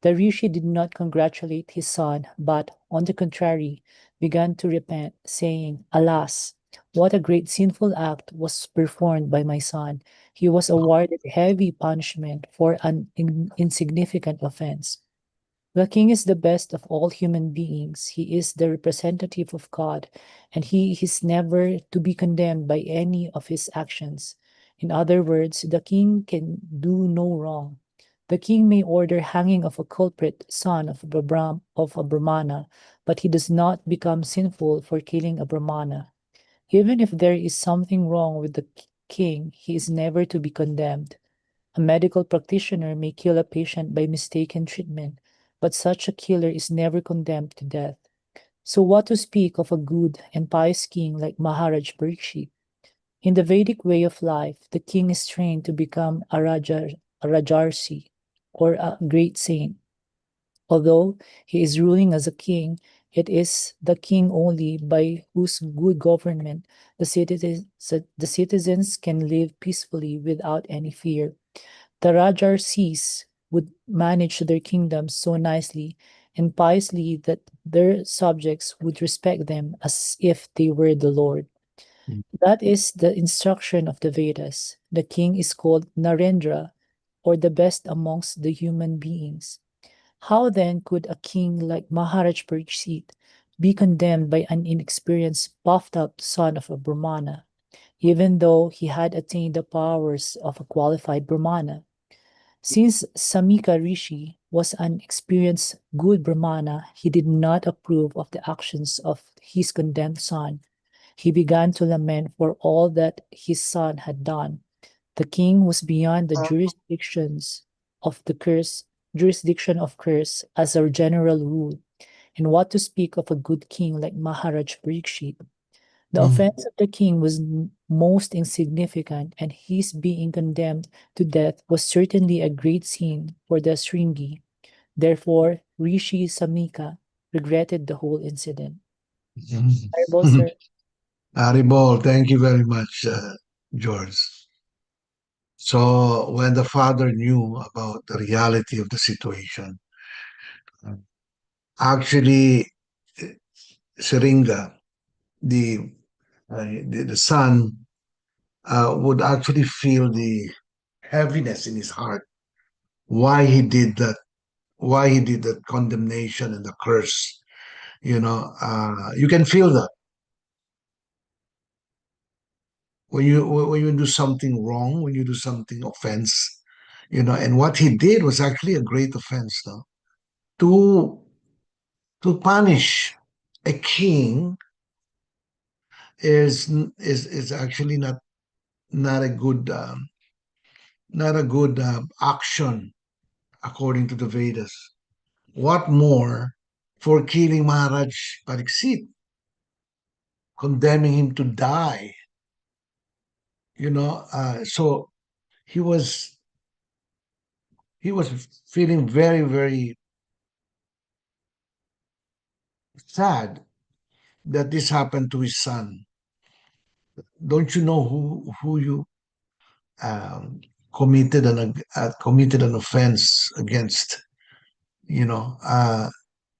The rishi did not congratulate his son, but, on the contrary, began to repent, saying, Alas, what a great sinful act was performed by my son. He was awarded heavy punishment for an insignificant offense. The king is the best of all human beings. He is the representative of God, and he is never to be condemned by any of his actions. In other words, the king can do no wrong. The king may order hanging of a culprit son of a Brahmana, but he does not become sinful for killing a Brahmana. Even if there is something wrong with the king, he is never to be condemned. A medical practitioner may kill a patient by mistaken treatment, but such a killer is never condemned to death. So what to speak of a good and pious king like Maharaj Parikshit? In the Vedic way of life, the king is trained to become a Rajarsi, or a great saint. Although he is ruling as a king, it is the king only by whose good government the citizens can live peacefully without any fear. The Rajarsis would manage their kingdoms so nicely and piously that their subjects would respect them as if they were the Lord. That is the instruction of the Vedas. The king is called Narendra, or the best amongst the human beings. How then could a king like Maharaj Parikshit be condemned by an inexperienced, puffed up son of a Brahmana, even though he had attained the powers of a qualified Brahmana? Since Samika Rishi was an experienced good Brahmana, he did not approve of the actions of his condemned son. He began to lament for all that his son had done. The king was beyond the jurisdiction of curse as a general rule, and what to speak of a good king like Maharaj Parikshit. The offense of the king was most insignificant, and his being condemned to death was certainly a great sin for the Sringi. Therefore, Rishi Samika regretted the whole incident. Fireball, sir. Haribol, thank you very much, George. So when the father knew about the reality of the situation, actually, Seringa, the the son, would actually feel the heaviness in his heart why he did that, why he did that condemnation and the curse. You can feel that when you do something wrong, when you do something offense, and what he did was actually a great offense, no? To punish a king is actually not a good action according to the Vedas. What more for killing Maharaj Pariksit, condemning him to die? So he was he was feeling very, very sad that this happened to his son. Don't you know who you um, committed an offense against? You know,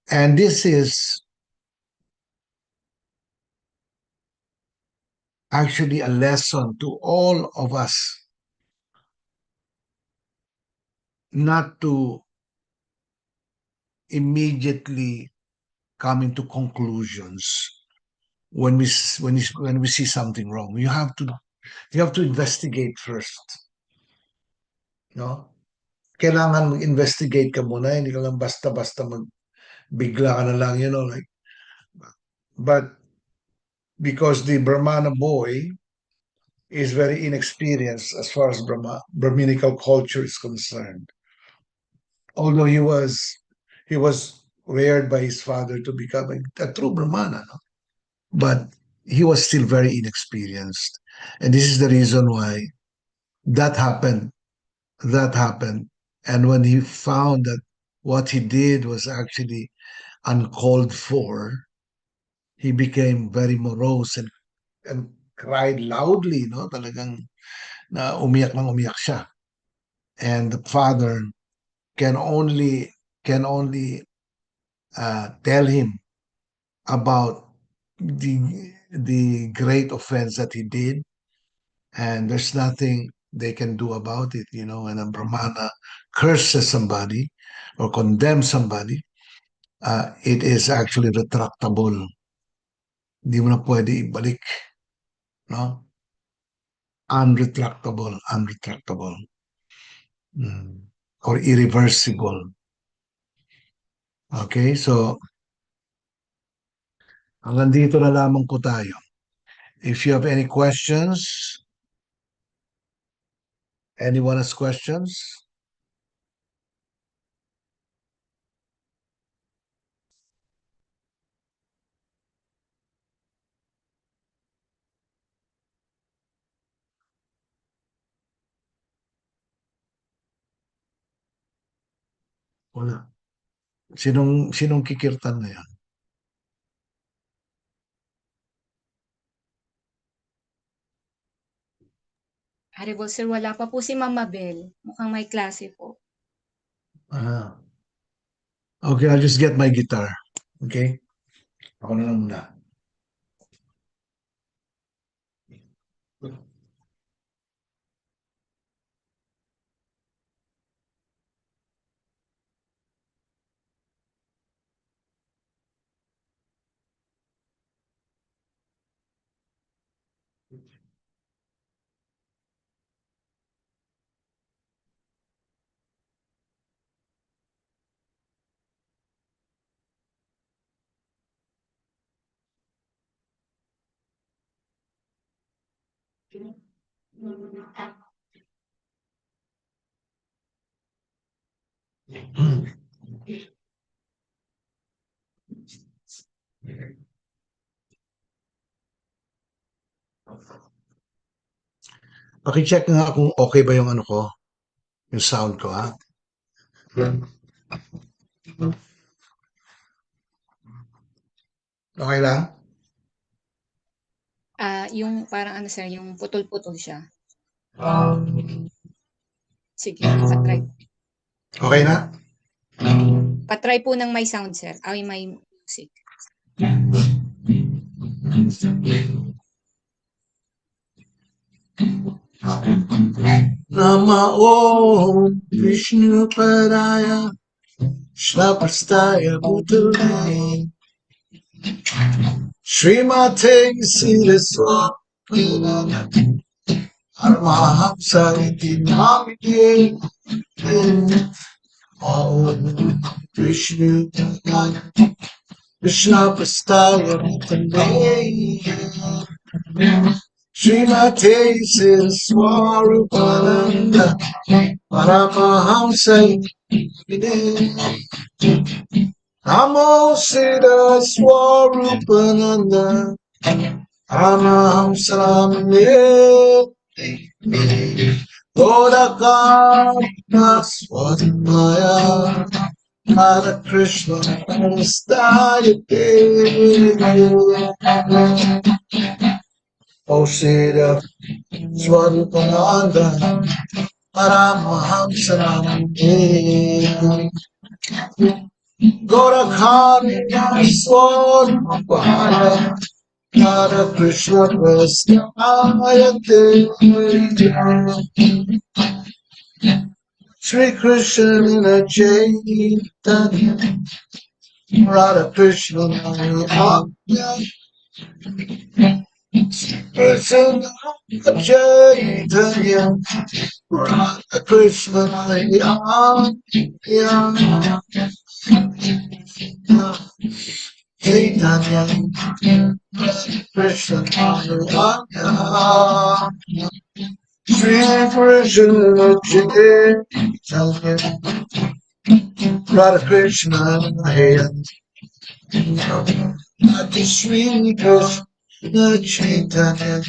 and this is actually a lesson to all of us, not to immediately come into conclusions when we see something wrong. You have to investigate first. No? Kailangan mag-investigate ka muna, hindi ka lang basta-basta bigla ka na lang, like. But because the Brahmana boy is very inexperienced as far as Brahminical culture is concerned. Although he was reared by his father to become a true Brahmana, no? But he was still very inexperienced. And this is the reason why that happened. That happened. And when he found that what he did was actually uncalled for, he became very morose and cried loudly, no? Talagang na umiyak siya. And the father can only tell him about the great offense that he did, and there's nothing they can do about it. When a Brahmana curses somebody or condemns somebody, it is actually retractable. Hindi mo na pwede ibalik, no? Unretractable. Or irreversible. Okay, so hanggang dito na lamang po tayo. If you have any questions, anyone has questions? Wala. Sinong kikirtan na yan? Haribol sir, wala pa po si Mama Bell. Mukhang may klase po. Okay, I'll just get my guitar. Okay? Ako na lang muna. Paki-check nga kung okay ba yung ko, yung sound ko, ha? Okay lang? Yung parang sir, yung putol-putol siya. Sige, patry. Okay na? Patry po ng may sound, sir. Ay, may music. Nama Om Vishnu Padaya Shnapastaya Bhutale Srimate Siddhaswa Paramahamsa Iti Namite Om Vishnu Padaya Shnapastaya Bhutale Srimate Siddhaswa Rupananda Paramahamsa Namo Siddha Swarupananda Anaham Salamye Bodhakama Swadhyaya Hare Krishna Nastayate O Siddha Swarupananda Paramaham Salamye Gorakhanda Swarupaya Hare Krishna Prasnayate Sri Krishna Chaitanya Radha Krishna Krishna Chaitanya Radha Krishna Chaitanya Krishna Sri Krishna Chaitanya Radha Krishna Adi Sri Krishna Chaitanya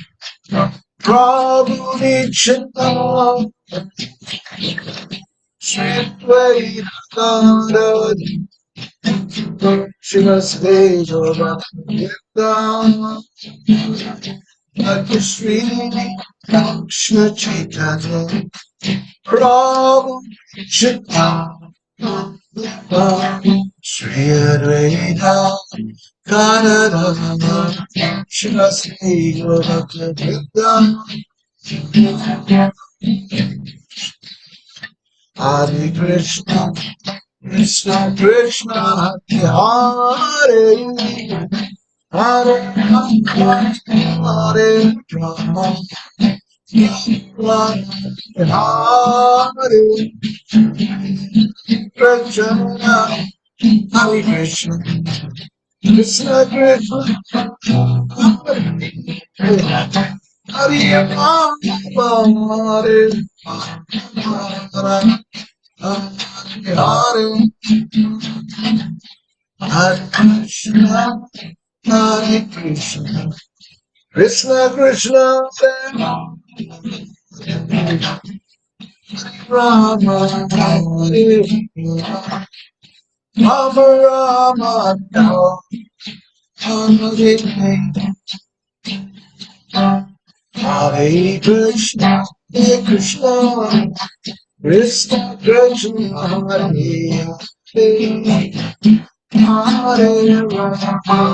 Prabhu Nityananda Sri Advaita Srimad Bhagavatam Sri Krishna Chaitanya Prabhu Nityananda Sri Advaita Gadadhara Srimad Bhagavatam Hare Krishna Krishna Krishna Hare Hare Hare Rama Hare Krishna Hare Krishna Krishna Krishna Hare Hare Hare Hare Krishna Hare Krishna Krishna Krishna Rama Hare Rama Rama Hare Hare Krishna Krishna Krishna Krishna Hare Hare Rama Rama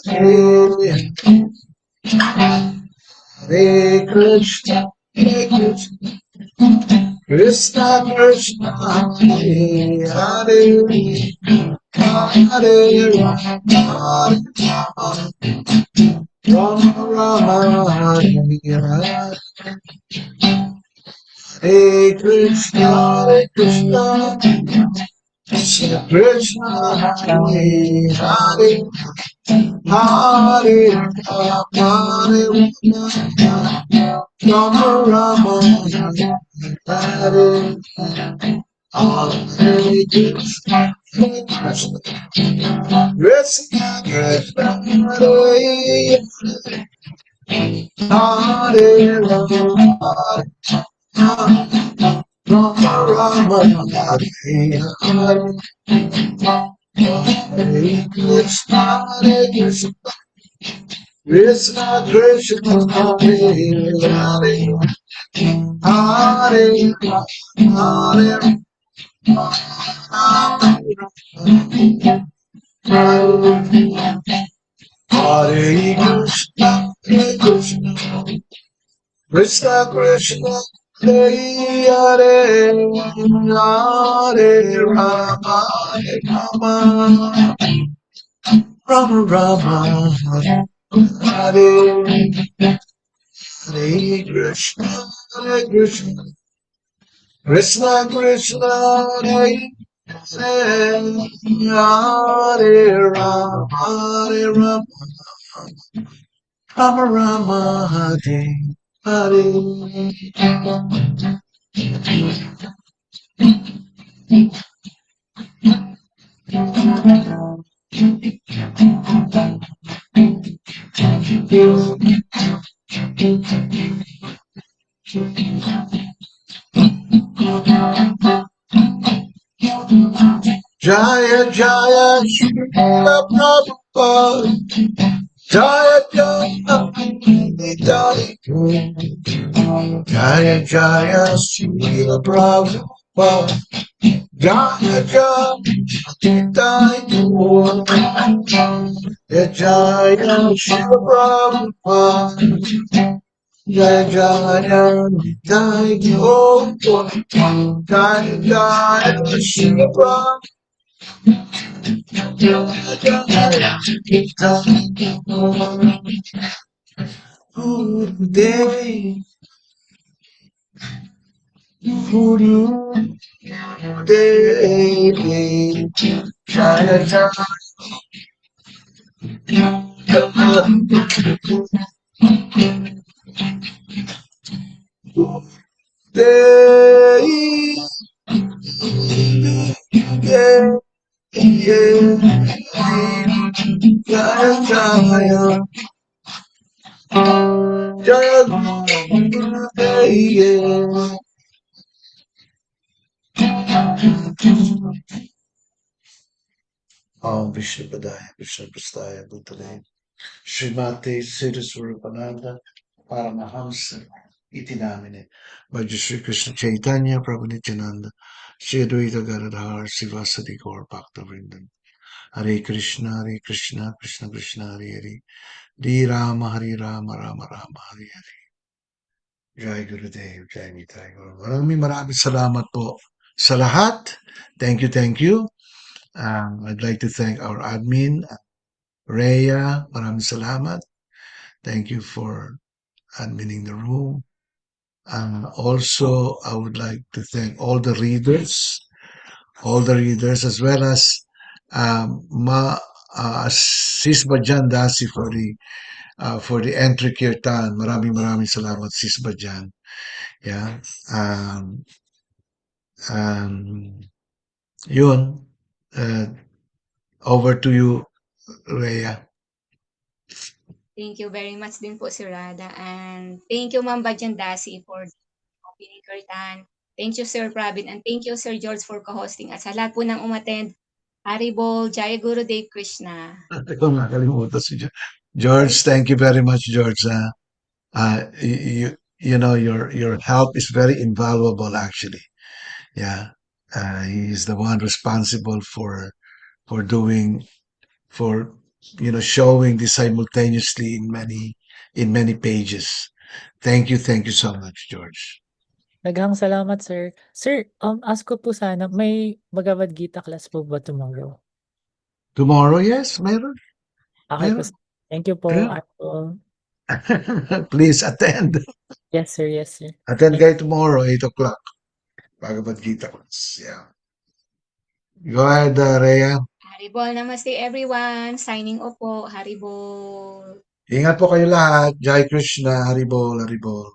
Hare Hare Krishna Krishna Krishna Hare Hare Hare Rama Rama Hare Hare Krishna Krishna Krishna Hare Hare Hare Rama Rama Hare Hare Krishna Krishna Krishna Hare Rama Rama Hare Hare Krishna Krishna Krishna Hare Hare Hare Hare Krishna Krishna Krishna Hare Hare Hare Rama Rama Rama Hare Hare Krishna Krishna Krishna Hare Hare Rama Rama Rama Hare Hare Jaya Jaya Srila Prabhupada Jaya Jaya Jaya Jaya Jaya Srila Prabhupada Jaya Jaya Jaya Jaya Srila Prabhupada Jai Jaya Jai Om Jai Jaya Shiva Jaya Jaya Good day Guru Day Jaya Jaya Day Yeah Yeah Jaya Jaya Jaya Guru Day Om Vishnu Padaya, Vishnu Prastaya, Bhutale, Srimate Siddhaswarupananda, Paramahamsa, Itinamine, Bhaja Sri Krishna Chaitanya, Prabhu Nityananda, Sri Advaita Gadadhar, Sivasadi Gaur Bhakta Vrindan, Hare Krishna, Krishna Krishna, Hare Hare, Hare Rama, Rama Rama, Hare Hare. Jai Gurudev, Jai Nitai Gaur. Maraming salamat po sa lahat. Thank you, thank you. I'd like to thank our admin, Rhea, maraming salamat. Thank you for adminning the room. Also, I would like to thank all the readers, as well as Sis Bajan Dasi for the entry kirtan. Maraming salamat, Sis Bajan. Yeah. Yun. Over to you, Rhea. Thank you very much din po, Sir Rada. And thank you, Ma'am Bajandasi, for the opening curtain. Thank you, Sir Pravin. And thank you, Sir George, for co-hosting. At sa lahat po ng umattend, Haribol, Jaya Gurudev Krishna. Ikaw nakalimutan si George. Thank you very much, George. You know, your help is very invaluable, actually. Yeah. He's the one responsible for doing, for, showing this simultaneously in many pages. Thank you so much, George. Daghang salamat, sir. Sir, ask ko po sana, may Bhagavad Gita class po ba tomorrow? Tomorrow, yes, mayroon. Okay po, Meron. sir. Thank you po. Yeah. Ako. Please attend. Yes, sir. Yes, sir. Attend kayo tomorrow, 8 o'clock. Bhagavad Gita class. Yeah. Go ahead, Rhea. Haribol, namaste everyone. Signing off po. Haribol. Ingat po kayo lahat. Jai Krishna, Haribol, Haribol.